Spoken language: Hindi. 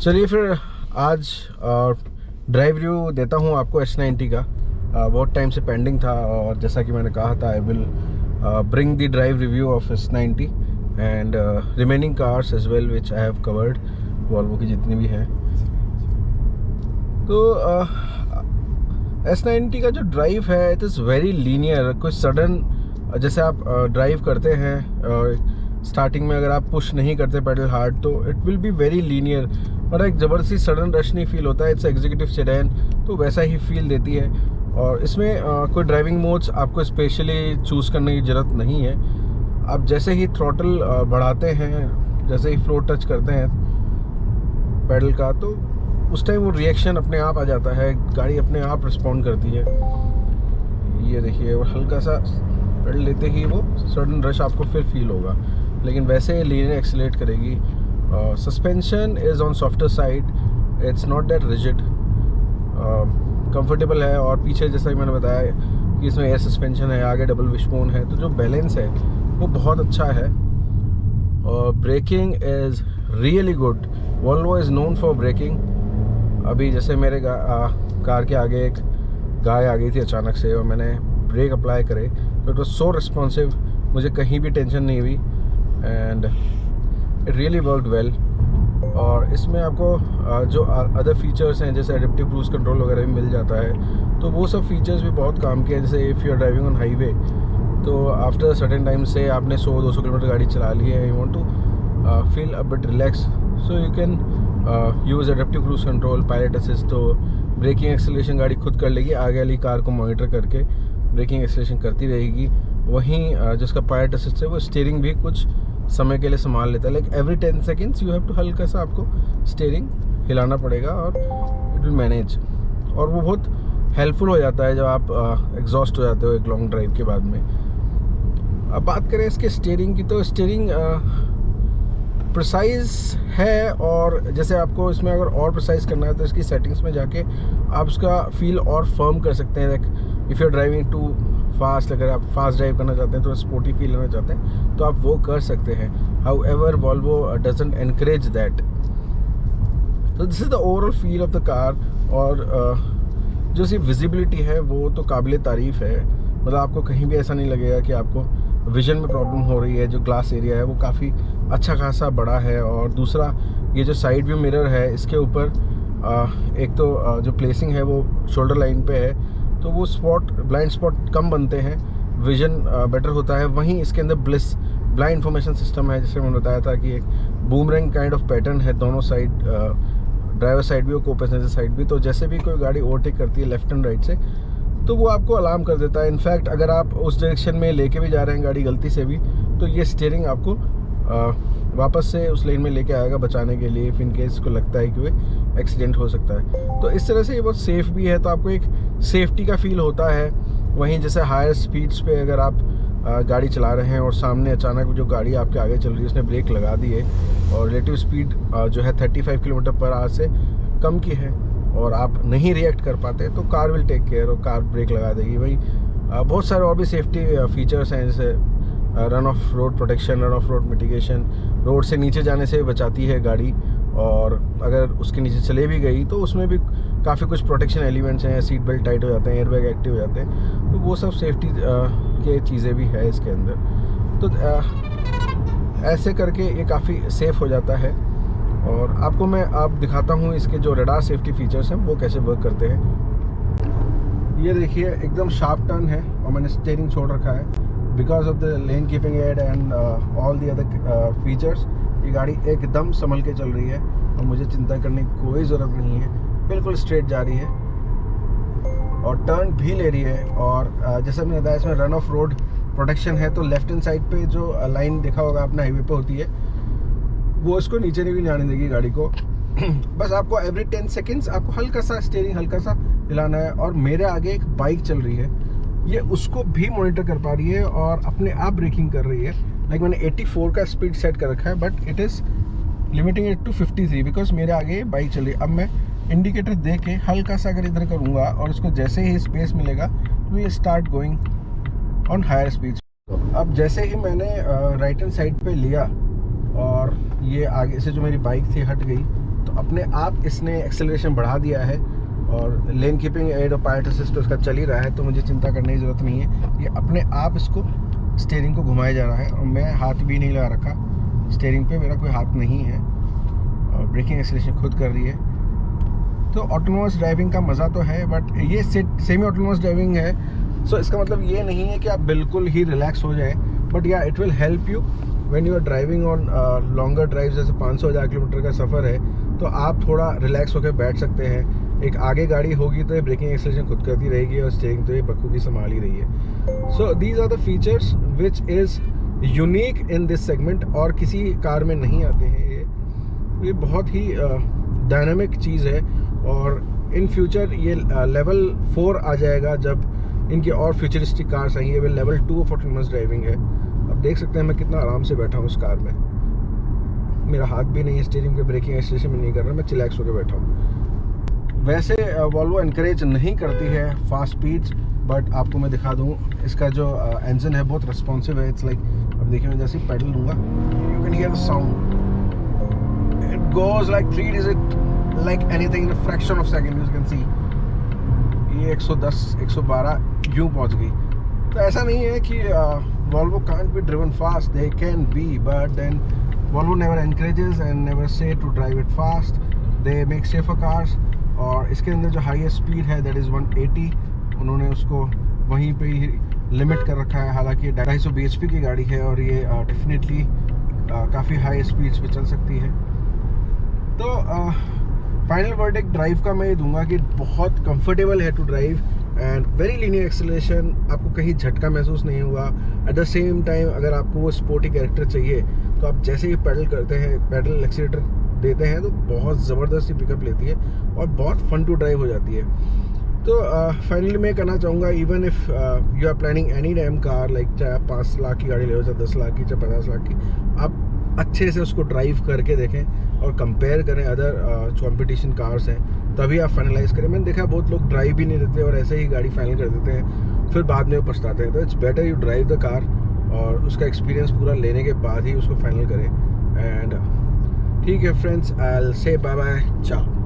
चलिए फिर आज ड्राइव रिव्यू देता हूँ आपको S90 का। बहुत टाइम से पेंडिंग था और जैसा कि मैंने कहा था I will bring the drive review of S90 and remaining cars as well which I have covered, Volvo की जितनी भी हैं। तो S90 का जो ड्राइव है इट इज़ वेरी लीनियर। कोई सडन जैसे आप ड्राइव करते हैं स्टार्टिंग में, अगर आप पुश नहीं करते पेडल हार्ड तो it will be very linear, और एक ज़बरदस्ती सडन रश नहीं फील होता है। इट्स एग्जीक्यूटिव सेडान, तो वैसा ही फील देती है। और इसमें कोई ड्राइविंग मोड्स आपको स्पेशली चूज़ करने की ज़रूरत नहीं है। आप जैसे ही थ्रॉटल बढ़ाते हैं, जैसे ही फ्लोर टच करते हैं पेडल का, तो उस टाइम वो रिएक्शन अपने आप आ जाता है, गाड़ी अपने आप रिस्पॉन्ड करती है। ये देखिए, वो हल्का सा पेडल लेते ही वो सडन रश आपको फिर फील होगा, लेकिन वैसे लीनियर एक्सीलरेट करेगी। Suspension is on softer side, it's not that rigid, comfortable है। और पीछे जैसा कि मैंने बताया कि इसमें एयर सस्पेंशन है, आगे डबल विशबोन है, तो जो बैलेंस है वो बहुत अच्छा है। और braking is really good. Volvo is known for braking. अभी जैसे मेरे कार के आगे एक गाय आ गई थी अचानक से, और मैंने ब्रेक अप्लाई करे तो इट वॉज सो रिस्पॉन्सिव, मुझे कहीं भी टेंशन नहीं हुई and it really worked well. और इसमें आपको जो अदर फीचर्स हैं जैसे एडेप्टिव क्रूज कंट्रोल वगैरह भी मिल जाता है, तो वो सब फीचर्स भी बहुत काम के हैं। जैसे if you are driving on highway, तो आफ्टर सर्टेन टाइम से आपने 100-200 किलोमीटर गाड़ी चला ली है, you want to feel a bit relax, so you can use adaptive cruise control, pilot assist. तो ब्रेकिंग एक्सेलरेशन गाड़ी खुद कर लेगी, आगे वाली कार को मॉनिटर करके ब्रेकिंग एक्सेलरेशन करती रहेगी। वहीं जिसका पायलट असिस्ट है वो स्टीयरिंग भी कुछ समय के लिए संभाल लेता है। Like every 10 seconds you have to हल्का सा आपको स्टीयरिंग हिलाना पड़ेगा और इट विल मैनेज। और वो बहुत हेल्पफुल हो जाता है जब आप एग्जॉस्ट हो जाते हो एक लॉन्ग ड्राइव के बाद में। अब बात करें इसके स्टीयरिंग की, तो स्टीयरिंग प्रिसाइज है, और जैसे आपको इसमें अगर और प्रिसाइज करना है तो इसकी सेटिंग्स में जाके आप उसका फील और फर्म कर सकते हैं। Like if you are driving too fast, अगर आप फास्ट ड्राइव करना चाहते हैं, तो स्पोर्टी फील लेना चाहते हैं, तो आप वो कर सकते हैं। However Volvo doesn't encourage that. तो this is the overall feel of the car. और जो सी विजिबिलिटी है वो तो काबिल तारीफ़ है। मतलब आपको कहीं भी ऐसा नहीं लगेगा कि आपको विजन में प्रॉब्लम हो रही है। जो ग्लास एरिया है वो काफ़ी अच्छा खासा बड़ा है। और दूसरा, ये जो साइड व्यू मिरर है इसके ऊपर एक तो जो प्लेसिंग है वो शोल्डर लाइन पे है, तो वो ब्लाइंड स्पॉट कम बनते हैं, विजन बेटर होता है। वहीं इसके अंदर ब्लाइंड इंफॉर्मेशन सिस्टम है, जैसे मैंने बताया था कि एक बूमरैंग काइंड ऑफ पैटर्न है दोनों साइड, ड्राइवर साइड भी और को पैसेंजर साइड भी। तो जैसे भी कोई गाड़ी ओवरटेक करती है लेफ्ट एंड राइट से, तो वो आपको अलार्म कर देता है। इनफैक्ट अगर आप उस डायरेक्शन में लेके भी जा रहे हैं गाड़ी गलती से भी, तो ये स्टीयरिंग आपको वापस से उस लेन में लेके आएगा बचाने के लिए, इफ़ इन केस को लगता है कि कोई एक्सीडेंट हो सकता है। तो इस तरह से ये बहुत सेफ़ भी है, तो आपको एक सेफ्टी का फील होता है। वहीं जैसे हायर स्पीड्स पे अगर आप गाड़ी चला रहे हैं और सामने अचानक जो गाड़ी आपके आगे चल रही है उसने ब्रेक लगा दी है, और रिलेटिव स्पीड जो है 35 किलोमीटर पर आवर से कम की है, और आप नहीं रिएक्ट कर पाते, तो कार विल टेक केयर और कार ब्रेक लगा देगी। वही बहुत सारे और भी सेफ्टी फीचर्स हैं, जैसे run of road protection, run of road mitigation, road से नीचे जाने से बचाती है गाड़ी, और अगर उसके नीचे चले भी गई तो उसमें भी काफ़ी कुछ प्रोटेक्शन एलिमेंट्स हैं। सीट बेल्ट टाइट हो जाते हैं, एयरबैग एक्टिव हो जाते हैं, तो वो सब सेफ्टी के चीज़ें भी है इसके अंदर। तो ऐसे करके ये काफ़ी सेफ़ हो जाता है। और आपको मैं दिखाता हूँ इसके जो रडार सेफ्टी फीचर्स हैं वो कैसे वर्क करते हैं। ये देखिए, एकदम शार्प टर्न है और मैंने स्टीयरिंग छोड़ रखा है because of the lane keeping aid and all the other features. ये गाड़ी एकदम संभल के चल रही है और मुझे चिंता करने की कोई ज़रूरत नहीं है, बिल्कुल स्ट्रेट जा रही है और टर्न भी ले रही है। और जैसे मैंने बताया इसमें रन ऑफ रोड प्रोटेक्शन है, तो लेफ्ट हैंड साइड पे जो लाइन देखा होगा आपने हाईवे पे होती है, वो इसको नीचे नहीं भी जाने देगी गाड़ी को। बस आपको एवरी 10 सेकेंड्स आपको हल्का सा स्टीयरिंग हल्का सा हिलाना है। और मेरे आगे एक बाइक चल रही है, ये उसको भी मॉनिटर कर पा रही है और अपने आप ब्रेकिंग कर रही है। लाइक मैंने 84 का स्पीड सेट कर रखा है, but it is limiting it to 53 because मेरे आगे बाइक चल रही है। अब मैं इंडिकेटर दे के हल्का सा अगर इधर करूँगा और इसको जैसे ही स्पेस मिलेगा तो ये start going on higher speed. अब जैसे ही मैंने राइट हैंड साइड पे लिया और ये आगे से जो मेरी बाइक थी हट गई, तो अपने आप इसने एक्सेलरेशन बढ़ा दिया है और लेन कीपिंग एड और पायलट असिस्ट तो इसका चल ही रहा है, तो मुझे चिंता करने की ज़रूरत नहीं है। ये अपने आप इसको स्टीयरिंग को घुमाया जा रहा है और मैं हाथ भी नहीं लगा रखा स्टीयरिंग पे, मेरा कोई हाथ नहीं है और ब्रेकिंग एक्सेलरेशन खुद कर रही है। तो ऑटोनोमस ड्राइविंग का मज़ा तो है, बट ये सेमी ऑटोनोमस ड्राइविंग है, सो इसका मतलब ये नहीं है कि आप बिल्कुल ही रिलैक्स हो जाएं, बट या it will help you when you are driving on longer drive. जैसे 500-1000 किलोमीटर का सफ़र है तो आप थोड़ा रिलैक्स होकर बैठ सकते हैं। एक आगे गाड़ी होगी तो ये ब्रेकिंग एक्सेलरेशन खुद करती रहेगी और स्टीयरिंग तो ये बखूबी संभाल ही रही है। So these are the features which is unique in this segment, और किसी कार में नहीं आते हैं। ये बहुत ही डायनामिक चीज़ है और इन फ्यूचर ये लेवल 4 आ जाएगा जब इनकी और फ्यूचरिस्टिक कार्स आएंगी। ये लेवल 2 ऑफ ऑटोनोमस ड्राइविंग है। अब देख सकते हैं मैं कितना आराम से बैठा हूँ उस कार में, मेरा हाथ भी नहीं है स्टीयरिंग पे, ब्रेकिंग एक्सेलरेशन में नहीं कर रहा, मैं चिलैक्स होकर बैठा हूँ। वैसे वॉल्वो एनकरेज नहीं करती है फास्ट स्पीड्स, बट आपको मैं दिखा दूँ इसका जो इंजन है बहुत रिस्पॉन्सिव है। इट्स लाइक, अब देखिए मैं जैसे पैडल लूँगा you can hear the sound, it goes like 3 digit like anything in a fraction of second, you can see। ये 110 112 यूँ पहुँच गई। तो ऐसा नहीं है कि Volvo can't be driven fast, they can be, but then Volvo never encourages and never say to drive it fast, they make safer cars। और इसके अंदर जो हाईएस्ट स्पीड है that is 180, उन्होंने उसको वहीं पे ही लिमिट कर रखा है। हालांकि ये 250 bhp की गाड़ी है और ये डेफिनेटली काफ़ी हाई स्पीड्स पे चल सकती है। तो फाइनल वर्डिक्ट ड्राइव का मैं ये दूंगा कि बहुत कंफर्टेबल है to drive and very linear acceleration, आपको कहीं झटका महसूस नहीं हुआ। एट द सेम टाइम अगर आपको वो स्पोर्टी कैरेक्टर चाहिए तो आप जैसे ही पैडल करते हैं, पैडल एक्सीलेटर देते हैं तो बहुत ज़बरदस्ती पिकअप लेती है और बहुत फन टू ड्राइव हो जाती है। तो फाइनली मैं कहना चाहूँगा, even if you are planning any damn car, like चाहे आप 5 लाख की गाड़ी ले लो, चाहे 10 लाख की, चाहे 50 लाख की, आप अच्छे से उसको ड्राइव करके देखें और कंपेयर करें अदर कंपटीशन कार्स हैं, तभी आप फाइनलाइज़ करें। मैंने देखा बहुत लोग ड्राइव भी नहीं देते और ऐसे ही गाड़ी फाइनल कर देते हैं, फिर बाद में वो पछताते हैं। तो it's better you drive the car और उसका एक्सपीरियंस पूरा लेने के बाद ही उसको फाइनल करें। एंड ठीक है friends, I will say bye bye, चाओ।